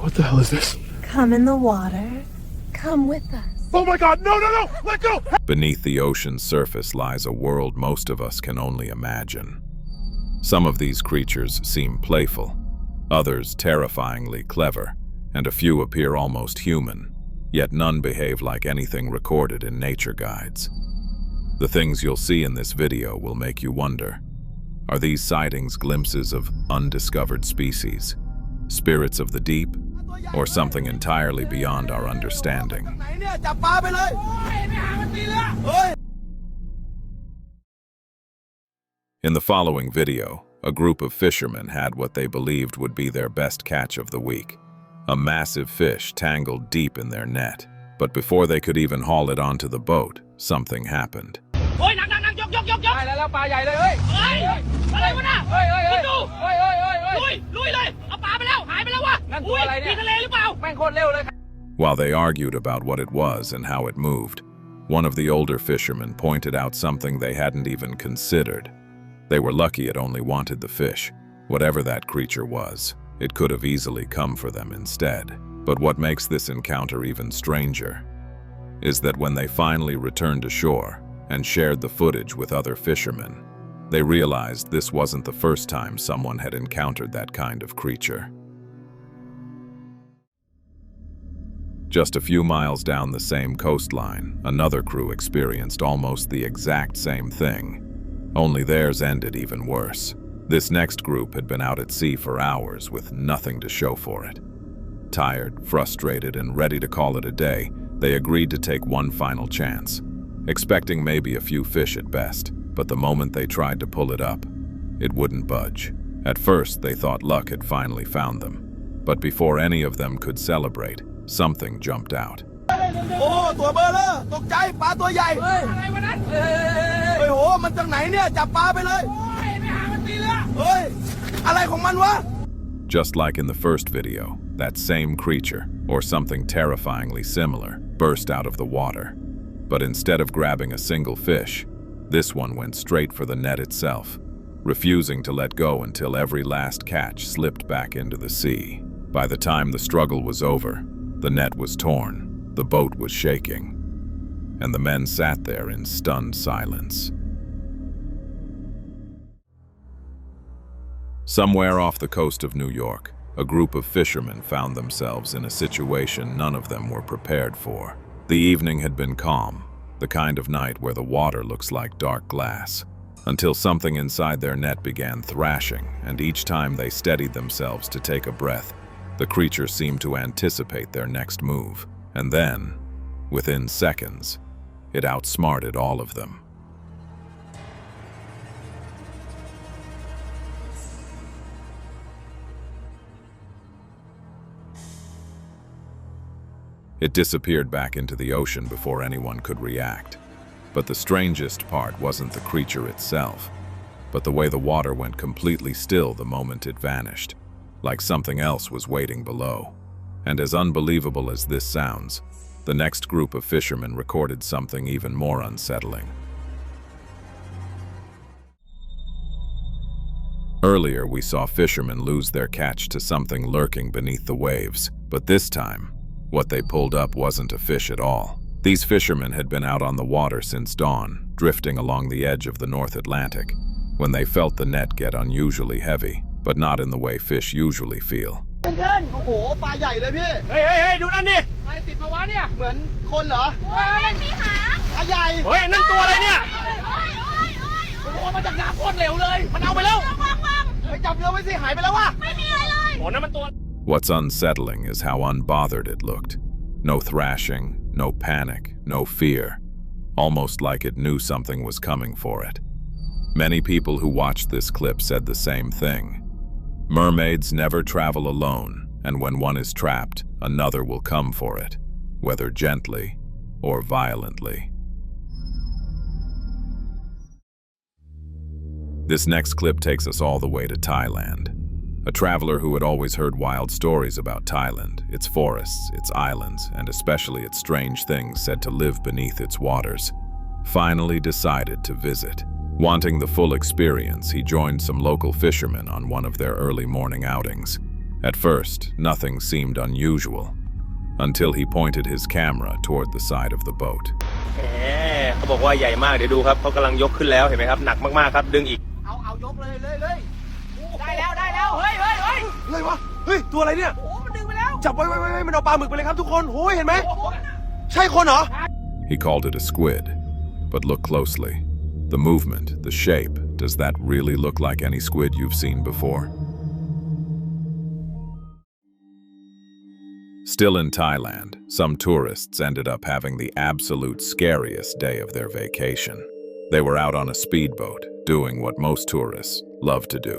What the hell is this? Come in the water. Come with us. Oh my God, no, no, no, let go! Beneath the ocean's surface lies a world most of us can only imagine. Some of these creatures seem playful, others terrifyingly clever, and a few appear almost human, yet none behave like anything recorded in nature guides. The things you'll see in this video will make you wonder, are these sightings glimpses of undiscovered species, spirits of the deep, or something entirely beyond our understanding? In the following video, a group of fishermen had what they believed would be their best catch of the week, a massive fish tangled deep in their net. But before they could even haul it onto the boat, something happened. While they argued about what it was and how it moved, one of the older fishermen pointed out something they hadn't even considered. They were lucky it only wanted the fish. Whatever that creature was, it could have easily come for them instead. But what makes this encounter even stranger is that when they finally returned to shore and shared the footage with other fishermen, they realized this wasn't the first time someone had encountered that kind of creature. Just a few miles down the same coastline, another crew experienced almost the exact same thing, only theirs ended even worse. This next group had been out at sea for hours with nothing to show for it. Tired, frustrated, and ready to call it a day, they agreed to take one final chance, expecting maybe a few fish at best. But the moment they tried to pull it up, it wouldn't budge. At first, they thought luck had finally found them. But before any of them could celebrate, something jumped out. Just like in the first video, that same creature, or something terrifyingly similar, burst out of the water. But instead of grabbing a single fish, this one went straight for the net itself, refusing to let go until every last catch slipped back into the sea. By the time the struggle was over, the net was torn, the boat was shaking, and the men sat there in stunned silence. Somewhere off the coast of New York, a group of fishermen found themselves in a situation none of them were prepared for. The evening had been calm, the kind of night where the water looks like dark glass, until something inside their net began thrashing, and each time they steadied themselves to take a breath, the creature seemed to anticipate their next move. And then, within seconds, it outsmarted all of them. It disappeared back into the ocean before anyone could react. But the strangest part wasn't the creature itself, but the way the water went completely still the moment it vanished, like something else was waiting below. And as unbelievable as this sounds, the next group of fishermen recorded something even more unsettling. Earlier, we saw fishermen lose their catch to something lurking beneath the waves, but this time, what they pulled up wasn't a fish at all. These fishermen had been out on the water since dawn, drifting along the edge of the North Atlantic, when they felt the net get unusually heavy, but not in the way fish usually feel. What's unsettling is how unbothered it looked. No thrashing, no panic, no fear. Almost like it knew something was coming for it. Many people who watched this clip said the same thing. Mermaids never travel alone, and when one is trapped, another will come for it, whether gently or violently. This next clip takes us all the way to Thailand. A traveler who had always heard wild stories about Thailand, its forests, its islands, and especially its strange things said to live beneath its waters, finally decided to visit. Wanting the full experience, he joined some local fishermen on one of their early morning outings. At first, nothing seemed unusual, until he pointed his camera toward the side of the boat. เขาบอกว่าใหญ่มากเดี๋ยวดูครับเขากำลังยกขึ้นแล้วเห็นไหมครับหนักมากๆครับดึงอีกเอายกเลยได้แล้วเฮ้ยอะไรวะเฮ้ยตัวอะไรเนี่ยโอ้มันดึงไปแล้วจับไว้มันเอาปลาหมึกไปเลยครับทุกคนโอ้ยเห็นไหมใช่คนเหรอ He called it a squid, but look closely. The movement, the shape, does that really look like any squid you've seen before? Still in Thailand, some tourists ended up having the absolute scariest day of their vacation. They were out on a speedboat, doing what most tourists love to do,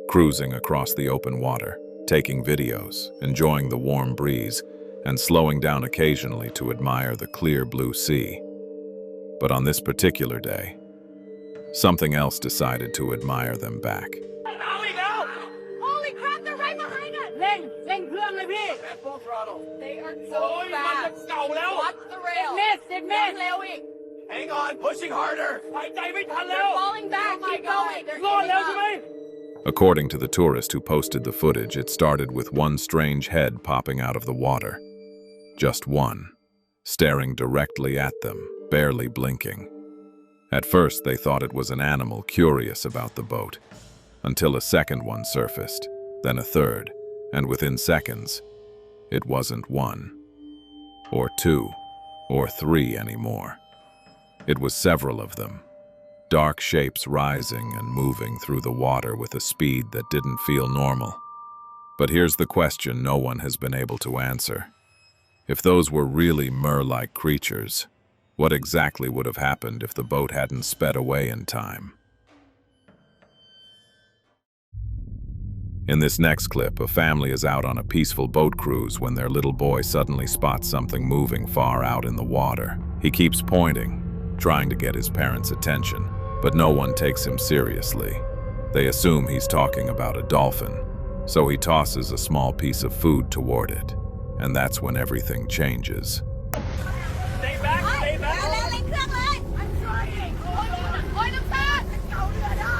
cruising across the open water, taking videos, enjoying the warm breeze, and slowing down occasionally to admire the clear blue sea. But on this particular day, something else decided to admire them back. Holy crap, they're right behind us! เร่งเครื่องเลยพี่ They are so fast. Watch the rail. It missed. เร็วอีก Hang on pushing harder หายใจไม่ทันแล้ว They're falling back. Keep going. They're giving up. According to the tourist who posted the footage, it started with one strange head popping out of the water. Just one, staring directly at them, barely blinking. At first, they thought it was an animal curious about the boat, until a second one surfaced, then a third, and within seconds, it wasn't one, or two, or three anymore. It was several of them, dark shapes rising and moving through the water with a speed that didn't feel normal. But here's the question no one has been able to answer. If those were really mer-like creatures, what exactly would have happened if the boat hadn't sped away in time? In this next clip, a family is out on a peaceful boat cruise when their little boy suddenly spots something moving far out in the water. He keeps pointing, trying to get his parents' attention, but no one takes him seriously. They assume he's talking about a dolphin, so he tosses a small piece of food toward it, and that's when everything changes. Stay back เร่งเครื่องเลย I'm trying. Hold them fast. เอาเรือได้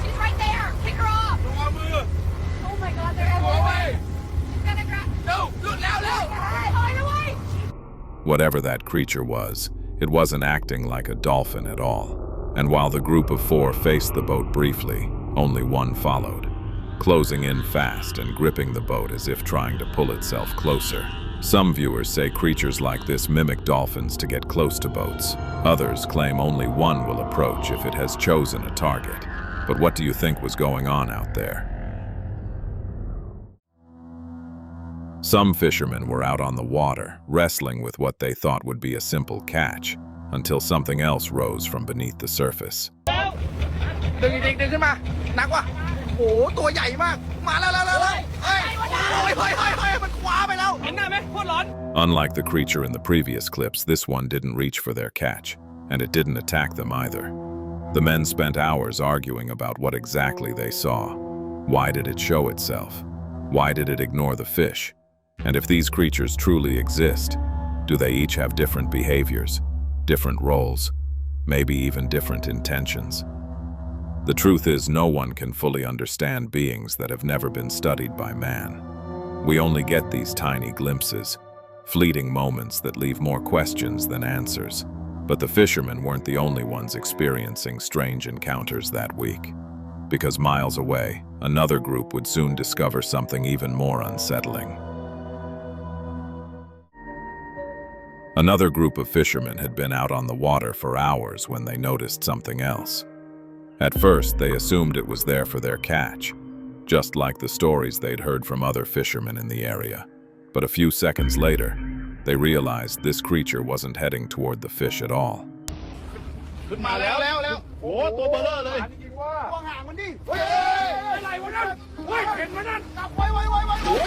She's right there. Pick her up. ระวังมือ Oh my God, they're everywhere. She's gonna grab. เร็วหลุดแล้ว Hold away. Whatever that creature was, it wasn't acting like a dolphin at all. And while the group of four faced the boat briefly, only one followed, closing in fast and gripping the boat as if trying to pull itself closer. Some viewers say creatures like this mimic dolphins to get close to boats. Others claim only one will approach if it has chosen a target. But what do you think was going on out there? Some fishermen were out on the water, wrestling with what they thought would be a simple catch, until something else rose from beneath the surface. ดึงขึ้นมาหนักว่ะโอ้ตัวใหญ่มากมาแล้วเฮ้ยมันคว้าไปแล้วเห็นหน้าไหมโคตรร้อน Unlike the creature in the previous clips, this one didn't reach for their catch, and it didn't attack them either. The men spent hours arguing about what exactly they saw. Why did it show itself? Why did it ignore the fish? And if these creatures truly exist, do they each have different behaviors, different roles, maybe even different intentions? The truth is, no one can fully understand beings that have never been studied by man. We only get these tiny glimpses, fleeting moments that leave more questions than answers. But the fishermen weren't the only ones experiencing strange encounters that week. Because miles away, another group would soon discover something even more unsettling. Another group of fishermen had been out on the water for hours when they noticed something else. At first, they assumed it was there for their catch, just like the stories they'd heard from other fishermen in the area. But a few seconds later, they realized this creature wasn't heading toward the fish at all. ขึ้นมาแล้วโอ้ตัวเบลอเลยวางห่างมันดิเฮ้ยอะไรวะนั่นเฮ้ยเห็นมันนั่นจับไว้โอ้ยมันลง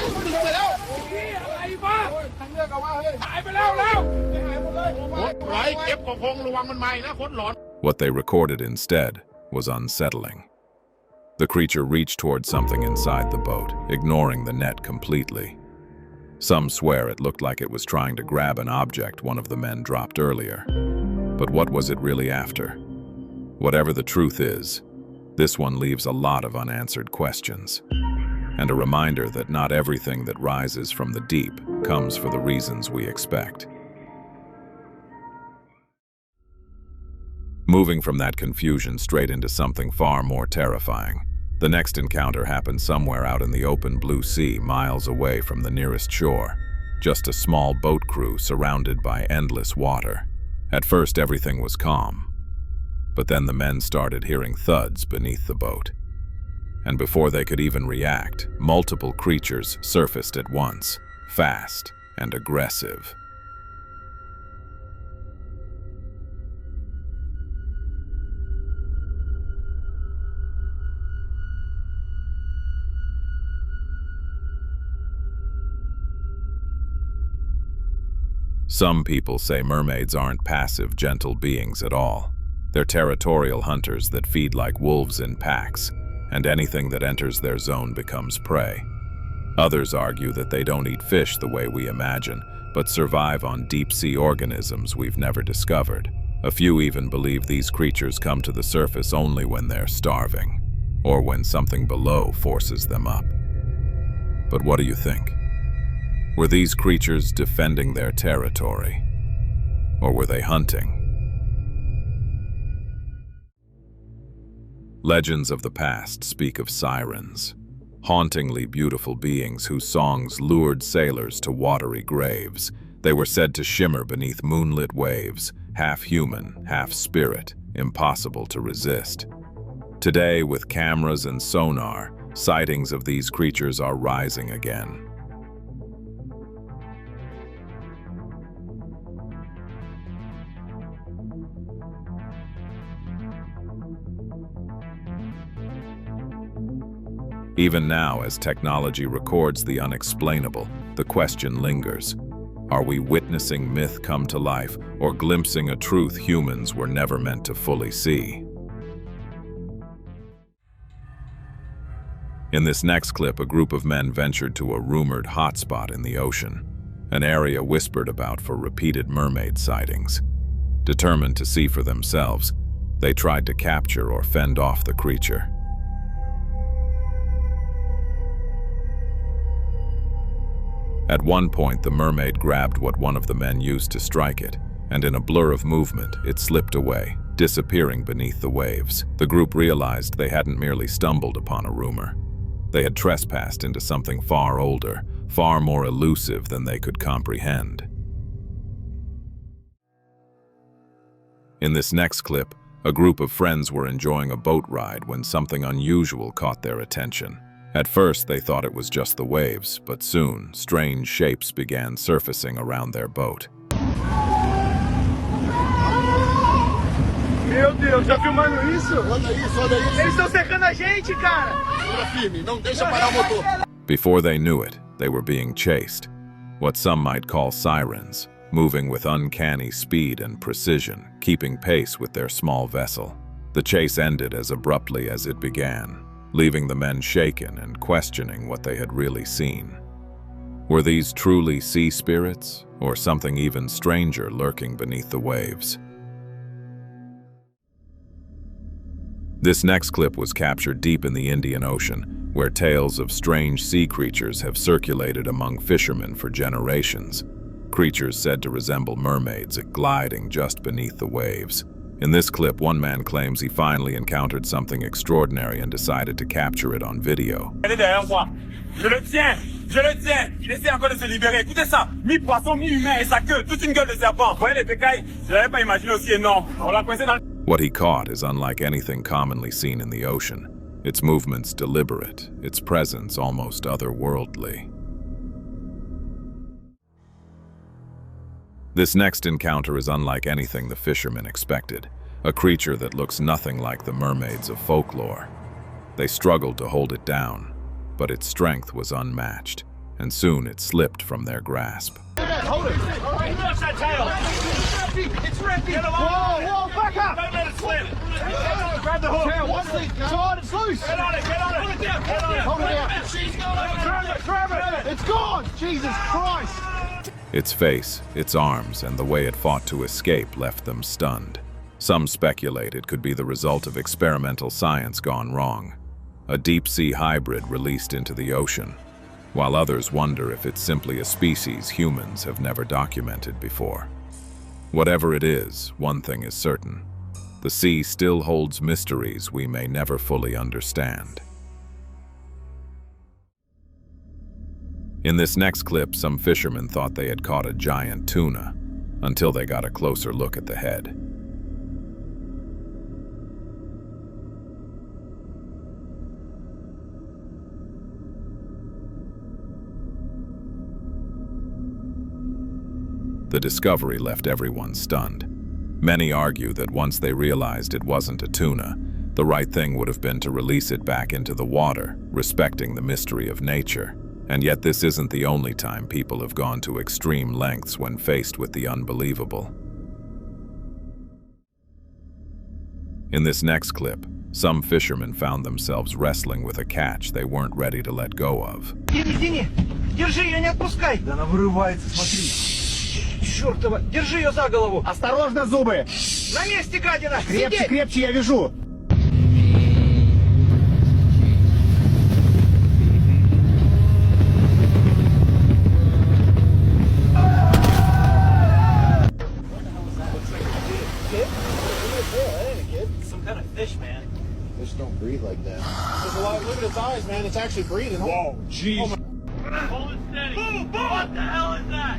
ไปแล้วนี่อะไรบ้าทางเลือกเอาว่าเฮ้ยหายไปแล้วหายหมดเลยไว้เก็บของคงระวังมันใหม่นะคนหลอน What they recorded instead was unsettling. The creature reached toward something inside the boat, ignoring the net completely. Some swear it looked like it was trying to grab an object one of the men dropped earlier. But what was it really after? Whatever the truth is, this one leaves a lot of unanswered questions. and a reminder that not everything that rises from the deep comes for the reasons we expect. Moving from that confusion straight into something far more terrifying, the next encounter happened somewhere out in the open blue sea, miles away from the nearest shore. Just a small boat crew surrounded by endless water. At first, everything was calm. But then the men started hearing thuds beneath the boat. And before they could even react, multiple creatures surfaced at once, fast and aggressive. Some people say mermaids aren't passive, gentle beings at all. They're territorial hunters that feed like wolves in packs, and anything that enters their zone becomes prey. Others argue that they don't eat fish the way we imagine, but survive on deep-sea organisms we've never discovered. A few even believe these creatures come to the surface only when they're starving, or when something below forces them up. But what do you think? Were these creatures defending their territory, or were they hunting? Legends of the past speak of sirens, hauntingly beautiful beings whose songs lured sailors to watery graves. They were said to shimmer beneath moonlit waves, half human, half spirit, impossible to resist. Today, with cameras and sonar, sightings of these creatures are rising again. Even now, as technology records the unexplainable, the question lingers. Are we witnessing myth come to life, or glimpsing a truth humans were never meant to fully see? In this next clip, a group of men ventured to a rumored hotspot in the ocean, an area whispered about for repeated mermaid sightings. Determined to see for themselves, they tried to capture or fend off the creature. At one point, the mermaid grabbed what one of the men used to strike it, and in a blur of movement, it slipped away, disappearing beneath the waves. The group realized they hadn't merely stumbled upon a rumor. They had trespassed into something far older, far more elusive than they could comprehend. In this next clip, a group of friends were enjoying a boat ride when something unusual caught their attention. At first, they thought it was just the waves, but soon, strange shapes began surfacing around their boat. Meu Deus, já filmando isso? Olha isso, olha isso. Eles estão cercando a gente, cara. Segura firme, não deixa parar o motor. Before they knew it, they were being chased. What some might call sirens, moving with uncanny speed and precision, keeping pace with their small vessel. The chase ended as abruptly as it began, leaving the men shaken and questioning what they had really seen. Were these truly sea spirits, or something even stranger lurking beneath the waves? This next clip was captured deep in the Indian Ocean, where tales of strange sea creatures have circulated among fishermen for generations. Creatures said to resemble mermaids, gliding just beneath the waves. In this clip, one man claims he finally encountered something extraordinary and decided to capture it on video. Je le tiens, il essaie encore de se libérer. Écoutez ça, mi-poisson, mi-humain et sa queue, toute une gueule de serpent. Vous voyez les bécailles? Je l'avais pas imaginé aussi énorme. On l'a coincé dans... What he caught is unlike anything commonly seen in the ocean. Its movements deliberate, its presence almost otherworldly. This next encounter is unlike anything the fishermen expected, a creature that looks nothing like the mermaids of folklore. They struggled to hold it down, but its strength was unmatched, and soon it slipped from their grasp. Hold it! All right, watch that tail! It's ripping! Whoa, back up! Don't let it slip! Grab the hook! Tail, what's it? It's on, it's loose! Get on it! Hold it down! Hold it down! Grab it! It's gone! Jesus Christ! Its face, its arms, and the way it fought to escape left them stunned. Some speculate it could be the result of experimental science gone wrong. a deep-sea hybrid released into the ocean, while others wonder if it's simply a species humans have never documented before. Whatever it is, one thing is certain. The sea still holds mysteries we may never fully understand. In this next clip, some fishermen thought they had caught a giant tuna, until they got a closer look at the head. The discovery left everyone stunned. Many argue that once they realized it wasn't a tuna, the right thing would have been to release it back into the water, respecting the mystery of nature. And yet this isn't the only time people have gone to extreme lengths when faced with the unbelievable. In this next clip, some fishermen found themselves wrestling with a catch they weren't ready to let go of. Держи, ее не отпускай! Да она вырывается, смотри! Чёртова! Держи ее за голову! Осторожно, зубы! На месте, гадина! Крепче, крепче, я вяжу! Some kind of fish, man. Fish don't breathe like that. There's a lot. Look at its eyes, man. It's actually breathing. Whoa, jeez. Hold it steady. Boom, boom. What the hell is that?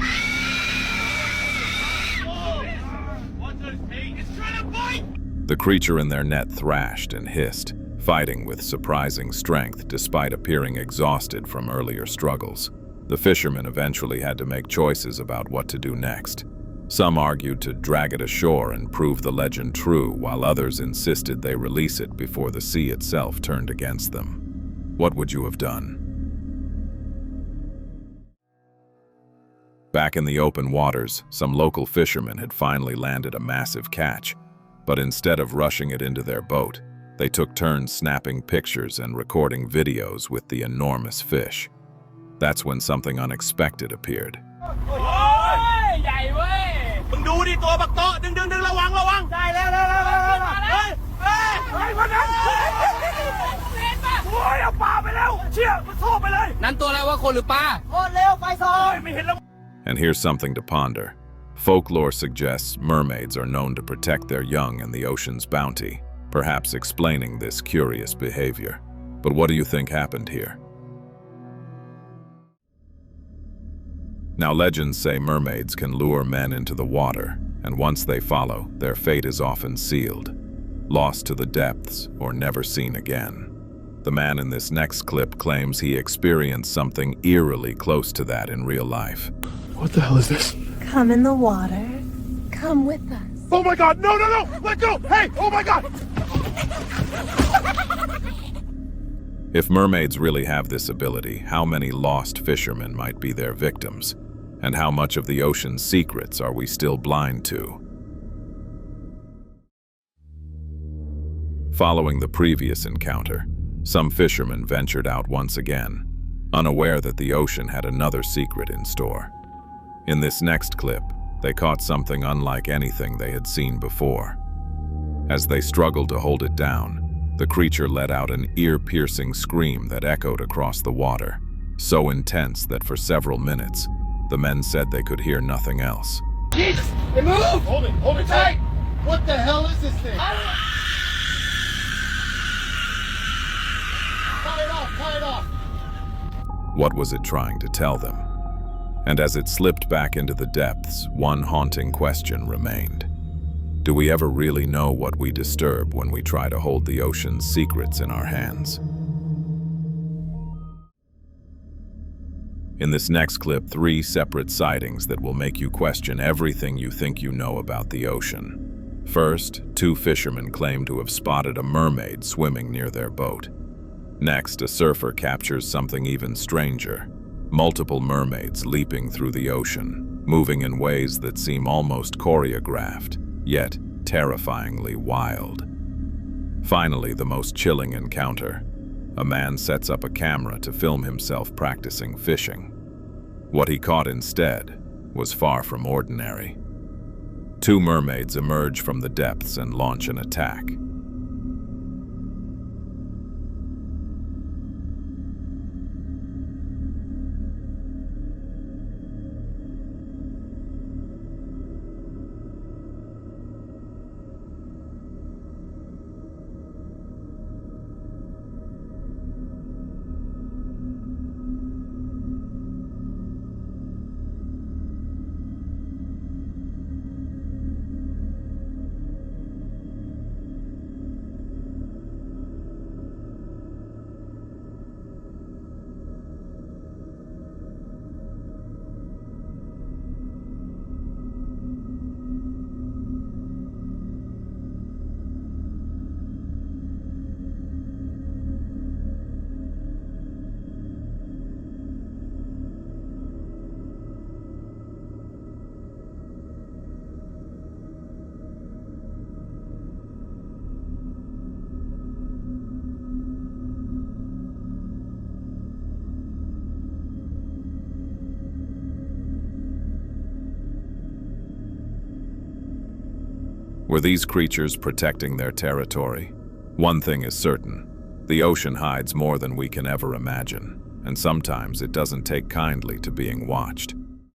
What's this, Pete? It's trying to bite! The creature in their net thrashed and hissed, fighting with surprising strength despite appearing exhausted from earlier struggles. The fishermen eventually had to make choices about what to do next. Some argued to drag it ashore and prove the legend true, while others insisted they release it before the sea itself turned against them. What would you have done? Back in the open waters, some local fishermen had finally landed a massive catch, but instead of rushing it into their boat, they took turns snapping pictures and recording videos with the enormous fish. That's when something unexpected appeared. ใหญ่เว้ยมึงดูดิตัวบักโตดึงระวังได้แล้วเฮ้ยมันนั่นโอ้ยเอาปลาไปแล้วเชี่ยมันโซ่ไปเลยนั่นตัวอะไรวะคนหรือปลาโคตรเร็วไฟซอยไม่เห็นแล้ว And here's something to ponder. Folklore suggests mermaids are known to protect their young and the ocean's bounty, perhaps explaining this curious behavior. But what do you think happened here? Now, legends say mermaids can lure men into the water, and once they follow, their fate is often sealed, lost to the depths or never seen again. The man in this next clip claims he experienced something eerily close to that in real life. What the hell is this? Come in the water. Come with us. Oh my God! No! Let go! Hey! Oh my God! If mermaids really have this ability, how many lost fishermen might be their victims? And how much of the ocean's secrets are we still blind to? Following the previous encounter, some fishermen ventured out once again, unaware that the ocean had another secret in store. In this next clip, they caught something unlike anything they had seen before. As they struggled to hold it down, the creature let out an ear-piercing scream that echoed across the water, so intense that for several minutes, the men said they could hear nothing else. Jesus! They move! Hold it tight! What the hell is this thing? Tie it off! What was it trying to tell them? And as it slipped back into the depths, one haunting question remained. Do we ever really know what we disturb when we try to hold the ocean's secrets in our hands? In this next clip, 3 separate sightings that will make you question everything you think you know about the ocean. First, 2 fishermen claim to have spotted a mermaid swimming near their boat. Next, a surfer captures something even stranger. Multiple mermaids leaping through the ocean, moving in ways that seem almost choreographed, yet terrifyingly wild. Finally, the most chilling encounter. A man sets up a camera to film himself practicing fishing. What he caught instead was far from ordinary. 2 mermaids emerge from the depths and launch an attack. Were these creatures protecting their territory? One thing is certain. The ocean hides more than we can ever imagine, and sometimes it doesn't take kindly to being watched.